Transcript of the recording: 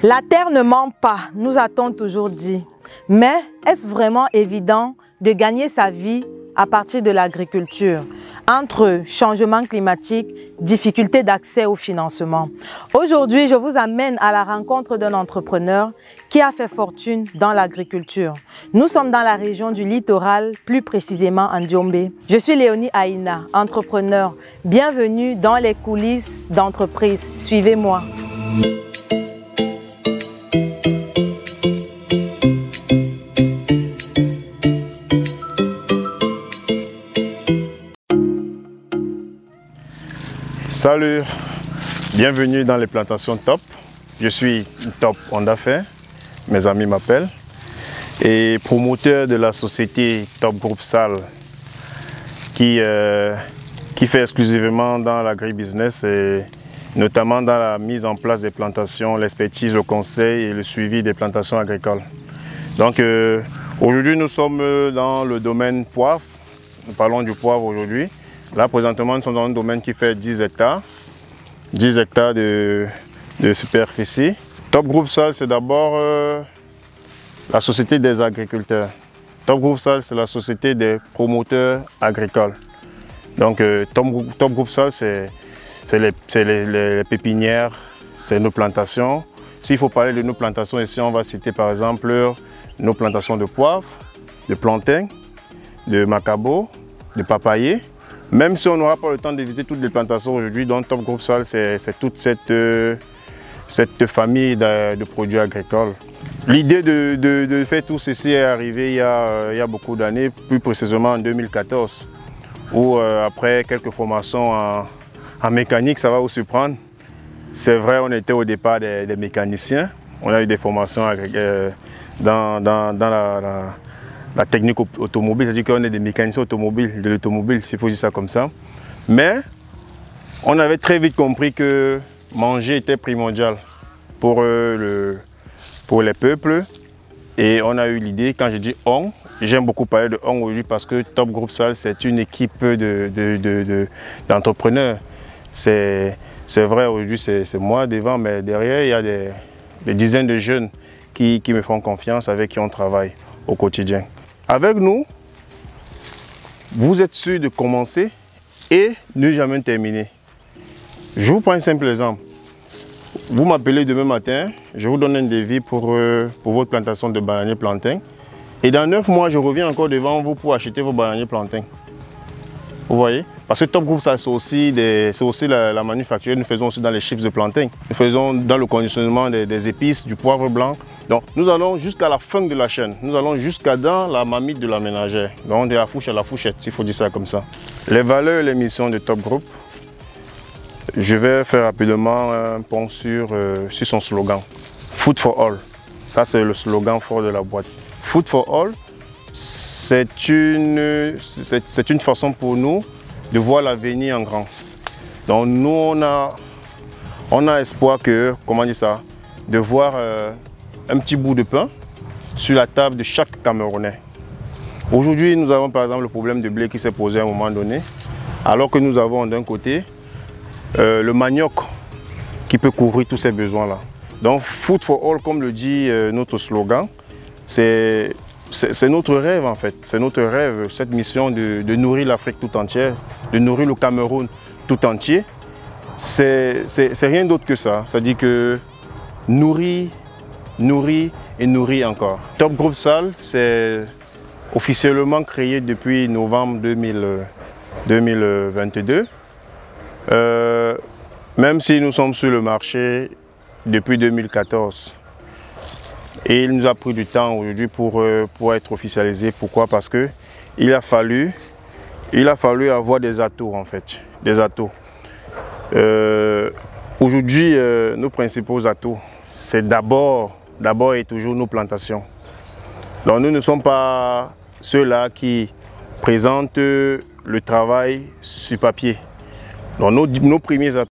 La terre ne ment pas, nous a-t-on toujours dit. Mais est-ce vraiment évident de gagner sa vie à partir de l'agriculture, entre changement climatique, difficulté d'accès au financement? Aujourd'hui, je vous amène à la rencontre d'un entrepreneur qui a fait fortune dans l'agriculture. Nous sommes dans la région du littoral, plus précisément en Diombe. Je suis Léonie Aïna, entrepreneur. Bienvenue dans les coulisses d'entreprise. Suivez-moi. Salut, bienvenue dans les plantations Top. Je suis Top Honda Fer, mes amis m'appellent, et promoteur de la société Top Group Sal qui fait exclusivement dans l'agribusiness et notamment dans la mise en place des plantations, l'expertise, le conseil et le suivi des plantations agricoles. Donc aujourd'hui nous sommes dans le domaine poivre, nous parlons du poivre aujourd'hui. Là, présentement, nous sommes dans un domaine qui fait 10 hectares de superficie. Top Group Sal, c'est d'abord la société des agriculteurs. Top Group Sal, c'est la société des promoteurs agricoles. Donc, Top Group Sal, c'est les pépinières, c'est nos plantations. S'il faut parler de nos plantations ici, on va citer par exemple nos plantations de poivre, de plantain, de macabo, de papayer. Même si on n'aura pas le temps de visiter toutes les plantations aujourd'hui, dans Top Group Sal, c'est toute cette famille de produits agricoles. L'idée de faire tout ceci est arrivée il y a beaucoup d'années, plus précisément en 2014, où après quelques formations en mécanique, ça va vous surprendre. C'est vrai, on était au départ des mécaniciens, on a eu des formations dans la technique automobile, c'est-à-dire qu'on est des mécaniciens automobiles, de l'automobile, s'il faut dire ça comme ça. Mais on avait très vite compris que manger était primordial pour les peuples. Et on a eu l'idée, quand je dis on, j'aime beaucoup parler de on aujourd'hui parce que Top Group Sal, c'est une équipe d'entrepreneurs. C'est vrai, aujourd'hui c'est moi devant, mais derrière il y a des dizaines de jeunes qui me font confiance, avec qui on travaille au quotidien. Avec nous, vous êtes sûr de commencer et ne jamais terminer. Je vous prends un simple exemple. Vous m'appelez demain matin, je vous donne un devis pour votre plantation de bananiers plantains. Et dans 9 mois, je reviens encore devant vous pour acheter vos bananiers plantains. Vous voyez? Parce que Top Group, c'est aussi la manufacture. Nous faisons aussi dans les chips de plantain. Nous faisons dans le conditionnement des épices, du poivre blanc. Donc nous allons jusqu'à la fin de la chaîne. Nous allons jusqu'à dans la marmite de la ménagère. Donc de la fourche à la fourchette, s'il faut dire ça comme ça. Les valeurs et les missions de Top Group. Je vais faire rapidement un point sur son slogan. Food for all. Ça, c'est le slogan fort de la boîte. Food for all, c'est une façon pour nous de voir l'avenir en grand. Donc nous, on a espoir que, comment dire ça, de voir un petit bout de pain sur la table de chaque Camerounais. Aujourd'hui, nous avons par exemple le problème de blé qui s'est posé à un moment donné, alors que nous avons d'un côté le manioc qui peut couvrir tous ces besoins-là. Donc Food for all, comme le dit notre slogan, c'est notre rêve en fait, c'est notre rêve, cette mission de nourrir l'Afrique tout entière, de nourrir le Cameroun tout entier. C'est rien d'autre que ça, c'est-à-dire que nourrir et nourrir encore. Top Group Sal, c'est officiellement créé depuis novembre 2022. Même si nous sommes sur le marché depuis 2014. Et il nous a pris du temps aujourd'hui pour être officialisé. Pourquoi? Parce que il a fallu avoir des atouts en fait, des atouts. Aujourd'hui, nos principaux atouts, c'est d'abord et toujours nos plantations. Donc nous ne sommes pas ceux-là qui présentent le travail sur papier. Donc nos premiers atouts,